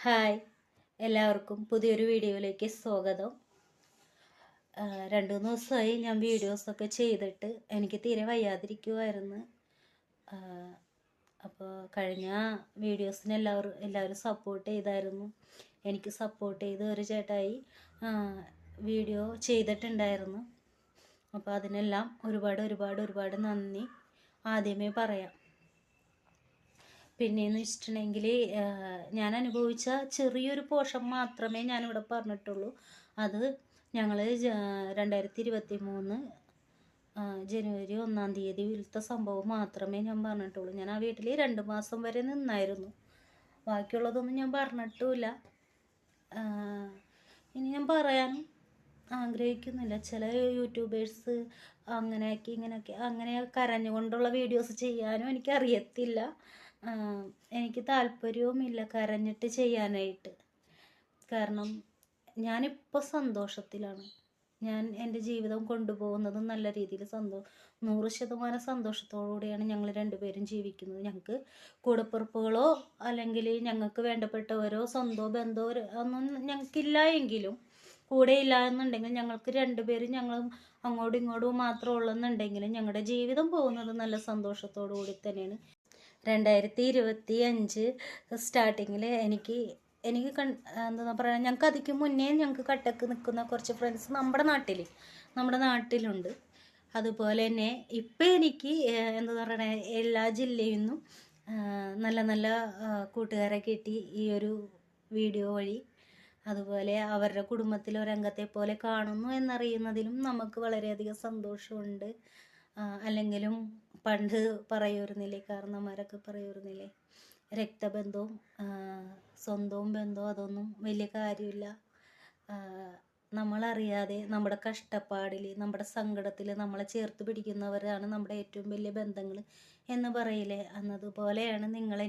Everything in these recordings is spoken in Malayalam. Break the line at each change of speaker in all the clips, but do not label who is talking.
ഹായ്, എല്ലാവർക്കും പുതിയൊരു വീഡിയോയിലേക്ക് സ്വാഗതം. 2-3 ദിവസമായി ഞാൻ വീഡിയോസൊക്കെ ചെയ്തിട്ട് എനിക്ക് തീരെ വയ്യാതിരിക്കുമായിരുന്നു. അപ്പോൾ കഴിഞ്ഞ വീഡിയോസിന് എല്ലാവരും സപ്പോർട്ട് ചെയ്തായിരുന്നു. എനിക്ക് സപ്പോർട്ട് ചെയ്ത് ഒരു ചേട്ടായി വീഡിയോ ചെയ്തിട്ടുണ്ടായിരുന്നു. അപ്പോൾ അതിനെല്ലാം ഒരുപാട് നന്ദി ആദ്യമേ പറയാം. പിന്നെയെന്ന് വെച്ചിട്ടുണ്ടെങ്കിൽ ഞാൻ അനുഭവിച്ച ചെറിയൊരു പോഷൻ മാത്രമേ ഞാനിവിടെ പറഞ്ഞിട്ടുള്ളൂ. അത് ഞങ്ങൾ 2023 ജനുവരി 1-ാം തീയതിയിലത്തെ സംഭവം മാത്രമേ ഞാൻ പറഞ്ഞിട്ടുള്ളൂ. ഞാൻ ആ വീട്ടിൽ 2 മാസം വരെ നിന്നായിരുന്നു. ബാക്കിയുള്ളതൊന്നും ഞാൻ പറഞ്ഞിട്ടുമില്ല. ഇനി ഞാൻ പറയാനും ആഗ്രഹിക്കുന്നില്ല. ചില യൂട്യൂബേഴ്സ് ഇങ്ങനെയൊക്കെ അങ്ങനെ കരഞ്ഞുകൊണ്ടുള്ള വീഡിയോസ് ചെയ്യാനും എനിക്കറിയത്തില്ല. എനിക്ക് താല്പര്യവുമില്ല കരഞ്ഞിട്ട് ചെയ്യാനായിട്ട്. കാരണം ഞാനിപ്പോൾ സന്തോഷത്തിലാണ്. ഞാൻ എൻ്റെ ജീവിതം കൊണ്ടുപോകുന്നത് നല്ല രീതിയിൽ 100% സന്തോഷത്തോടുകൂടിയാണ് ഞങ്ങൾ രണ്ടുപേരും ജീവിക്കുന്നത്. ഞങ്ങൾക്ക് കൂടപ്പിറപ്പുകളോ അല്ലെങ്കിൽ ഞങ്ങൾക്ക് വേണ്ടപ്പെട്ടവരോ സ്വന്തമോ ബന്ധമോ ഒന്നും ഞങ്ങൾക്കില്ല. എങ്കിലും കൂടെ ഇല്ല എന്നുണ്ടെങ്കിൽ ഞങ്ങൾക്ക് രണ്ടുപേരും ഞങ്ങൾ അങ്ങോട്ടും ഇങ്ങോട്ടും മാത്രം ഉള്ളെന്നുണ്ടെങ്കിലും ഞങ്ങളുടെ ജീവിതം പോകുന്നത് നല്ല സന്തോഷത്തോടു കൂടി തന്നെയാണ്. 2025 സ്റ്റാർട്ടിങ്ങിൽ എനിക്ക് എന്താ പറയുക, ഞങ്ങൾക്ക് അതിക്ക് മുന്നേ ഞങ്ങൾക്ക് കട്ടക്ക് നിൽക്കുന്ന കുറച്ച് ഫ്രണ്ട്സ് നമ്മുടെ നാട്ടിലുണ്ട്. അതുപോലെ തന്നെ ഇപ്പം എനിക്ക് എന്താ പറയണേ, എല്ലാ ജില്ലയിൽ നിന്നും നല്ല കൂട്ടുകാരെ കിട്ടി ഈ ഒരു വീഡിയോ വഴി. അതുപോലെ അവരുടെ കുടുംബത്തിലെ ഒരംഗത്തെ പോലെ കാണുന്നു എന്നറിയുന്നതിലും നമുക്ക് വളരെയധികം സന്തോഷമുണ്ട്. അല്ലെങ്കിലും പണ്ട് പറയുമായിരുന്നില്ലേ, കാരണന്മാരൊക്കെ പറയുമായിരുന്നില്ലേ, രക്തബന്ധവും സ്വന്തവും ബന്ധവും അതൊന്നും വലിയ കാര്യമില്ല. നമ്മളറിയാതെ നമ്മുടെ കഷ്ടപ്പാടിൽ നമ്മുടെ സങ്കടത്തിൽ നമ്മളെ ചേർത്ത് പിടിക്കുന്നവരാണ് നമ്മുടെ ഏറ്റവും വലിയ ബന്ധങ്ങൾ എന്ന് പറയില്ലേ. എന്നതുപോലെയാണ് നിങ്ങൾ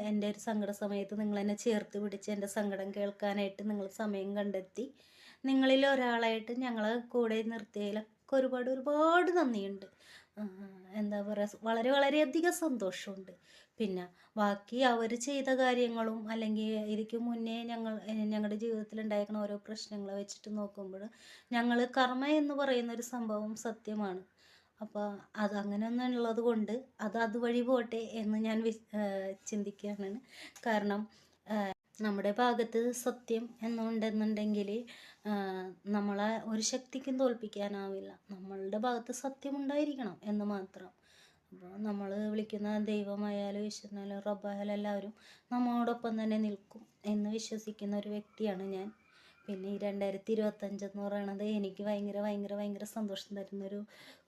എൻ്റെ ഒരു സങ്കട സമയത്ത് നിങ്ങൾ എന്നെ ചേർത്ത് പിടിച്ച് എൻ്റെ സങ്കടം കേൾക്കാനായിട്ട് നിങ്ങൾ സമയം കണ്ടെത്തി നിങ്ങളിൽ ഒരാളായിട്ട് ഞങ്ങളെ കൂടെ നിർത്തിയതിലൊക്കെ ഒരുപാട് നന്ദിയുണ്ട്. എന്താ പറയുക, വളരെയധികം സന്തോഷമുണ്ട്. പിന്നെ ബാക്കി അവർ ചെയ്ത കാര്യങ്ങളും അല്ലെങ്കിൽ ഇതിക്ക് മുന്നേ ഞങ്ങളുടെ ജീവിതത്തിൽ ഉണ്ടായിരിക്കുന്ന ഓരോ പ്രശ്നങ്ങളെ വെച്ചിട്ട് നോക്കുമ്പോൾ ഞങ്ങൾ കർമ്മ എന്ന് പറയുന്ന ഒരു സംഭവം സത്യമാണ്. അപ്പോൾ അതങ്ങനെയൊന്നുള്ളത് കൊണ്ട് അതുവഴി പോട്ടെ എന്ന് ഞാൻ ചിന്തിക്കുകയാണ്. കാരണം നമ്മുടെ ഭാഗത്ത് സത്യം എന്നുണ്ടെന്നുണ്ടെങ്കിൽ നമ്മളെ ഒരു ശക്തിക്കും തോൽപ്പിക്കാനാവില്ല. നമ്മളുടെ ഭാഗത്ത് സത്യമുണ്ടായിരിക്കണം എന്ന് മാത്രം. അപ്പോൾ നമ്മൾ വിളിക്കുന്ന ദൈവമായാലും ഈശ്വരനായാലും റബ്ബായാലും എല്ലാവരും നമ്മോടൊപ്പം തന്നെ നിൽക്കും എന്ന് വിശ്വസിക്കുന്ന ഒരു വ്യക്തിയാണ് ഞാൻ. പിന്നെ ഈ 2025 എന്ന് പറയുന്നത് എനിക്ക് ഭയങ്കര സന്തോഷം തരുന്നൊരു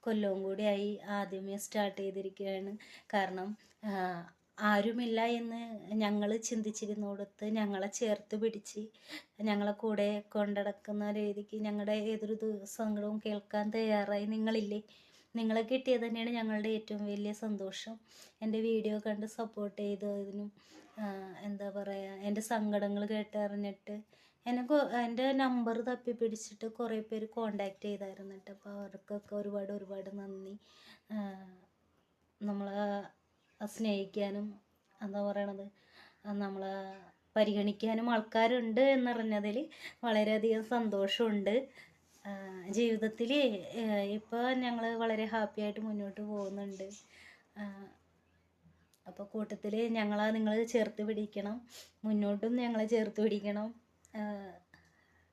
കൊല്ലവും കൂടിയായി ആദ്യമേ സ്റ്റാർട്ട് ചെയ്തിരിക്കുകയാണ്. കാരണം ആരുമില്ല എന്ന് ഞങ്ങൾ ചിന്തിച്ചിരുന്നിടത്ത് ഞങ്ങളെ ചേർത്ത് പിടിച്ച് ഞങ്ങളെ കൂടെ കൊണ്ടടക്കുന്ന രീതിക്ക് ഞങ്ങളുടെ ഏതൊരു സങ്കടവും കേൾക്കാൻ തയ്യാറായി നിങ്ങളില്ലേ. നിങ്ങളെ കിട്ടിയത് തന്നെയാണ് ഞങ്ങളുടെ ഏറ്റവും വലിയ സന്തോഷം. എൻ്റെ വീഡിയോ കണ്ട് സപ്പോർട്ട് ചെയ്തതിനും എന്താ പറയുക, എൻ്റെ സങ്കടങ്ങൾ കേട്ടറിഞ്ഞിട്ട് എൻ്റെ നമ്പർ തപ്പി പിടിച്ചിട്ട് കുറേ പേര് കോണ്ടാക്ട് ചെയ്തായിരുന്നു കേട്ടോ. അപ്പോൾ അവർക്കൊക്കെ ഒരുപാട് നന്ദി. നമ്മളെ സ്നേഹിക്കാനും എന്താ പറയണത്, നമ്മളെ പരിഗണിക്കാനും ആൾക്കാരുണ്ട് എന്നറിഞ്ഞതിൽ വളരെയധികം സന്തോഷമുണ്ട്. ജീവിതത്തിൽ ഇപ്പോൾ ഞങ്ങൾ വളരെ ഹാപ്പി ആയിട്ട് മുന്നോട്ട് പോകുന്നുണ്ട്. അപ്പോൾ കൂട്ടത്തിൽ നിങ്ങൾ ചേർത്ത് പിടിക്കണം, മുന്നോട്ടും ഞങ്ങളെ ചേർത്ത് പിടിക്കണം.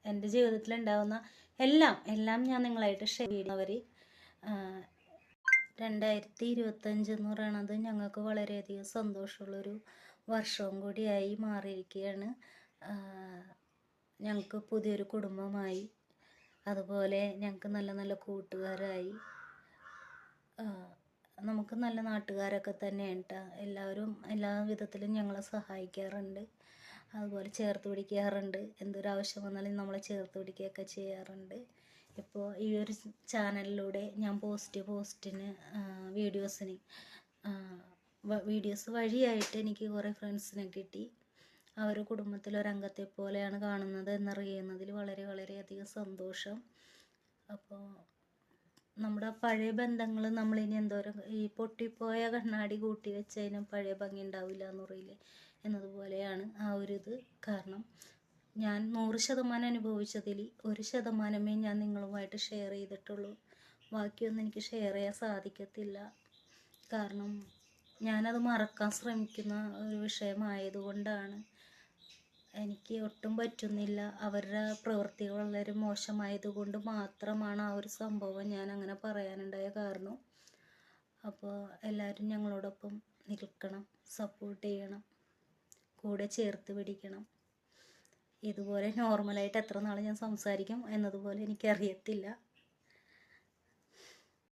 എൻ്റെ ജീവിതത്തിലുണ്ടാകുന്ന എല്ലാം ഞാൻ നിങ്ങളായിട്ട് ഷെയർ ചെയ്യുന്നവർ. 2025 എന്ന് പറയണത് ഞങ്ങൾക്ക് വളരെയധികം സന്തോഷമുള്ളൊരു വർഷവും കൂടിയായി മാറിയിരിക്കുകയാണ്. ഞങ്ങൾക്ക് പുതിയൊരു കുടുംബമായി, അതുപോലെ ഞങ്ങൾക്ക് നല്ല കൂട്ടുകാരായി. നമുക്ക് നല്ല നാട്ടുകാരൊക്കെ തന്നെയാണ് കേട്ടോ. എല്ലാവരും എല്ലാ വിധത്തിലും ഞങ്ങളെ സഹായിക്കാറുണ്ട്, അതുപോലെ ചേർത്ത് പിടിക്കാറുണ്ട്. എന്തൊരാവശ്യം വന്നാലും നമ്മളെ ചേർത്ത് പിടിക്കുകയൊക്കെ ചെയ്യാറുണ്ട്. ഇപ്പോൾ ഈ ഒരു ചാനലിലൂടെ ഞാൻ പോസ്റ്റിന് വീഡിയോസ് വഴിയായിട്ട് എനിക്ക് കുറേ ഫ്രണ്ട്സിനെ കിട്ടി. അവർ കുടുംബത്തിലൊരംഗത്തെ പോലെയാണ് കാണുന്നത് എന്നറിയുന്നതിൽ വളരെയധികം സന്തോഷം. അപ്പോൾ നമ്മുടെ പഴയ ബന്ധങ്ങൾ നമ്മളിനി എന്തോരം ഈ പൊട്ടിപ്പോയ കണ്ണാടി കൂട്ടി വെച്ചതിന് പഴയ ഭംഗി ഉണ്ടാവില്ല എന്ന് പറയില്ലേ, എന്നതുപോലെയാണ് ആ ഒരു ഇത്. കാരണം ഞാൻ 100% അനുഭവിച്ചതിൽ 1% ഞാൻ നിങ്ങളുമായിട്ട് ഷെയർ ചെയ്തിട്ടുള്ളൂ. ബാക്കിയൊന്നും എനിക്ക് ഷെയർ ചെയ്യാൻ സാധിക്കത്തില്ല. കാരണം ഞാനത് മറക്കാൻ ശ്രമിക്കുന്ന ഒരു വിഷയമായതുകൊണ്ടാണ്. എനിക്ക് ഒട്ടും പറ്റുന്നില്ല. അവരുടെ പ്രവൃത്തികൾ വളരെ മോശമായതുകൊണ്ട് മാത്രമാണ് ആ ഒരു സംഭവം ഞാൻ അങ്ങനെ പറയാനുണ്ടായ കാരണം. അപ്പോൾ എല്ലാവരും ഞങ്ങളോടൊപ്പം നിൽക്കണം, സപ്പോർട്ട് ചെയ്യണം, കൂടെ ചേർത്ത് പിടിക്കണം. ഇതുപോലെ നോർമലായിട്ട് എത്ര നാൾ ഞാൻ സംസാരിക്കും എന്നതുപോലെ എനിക്കറിയത്തില്ല.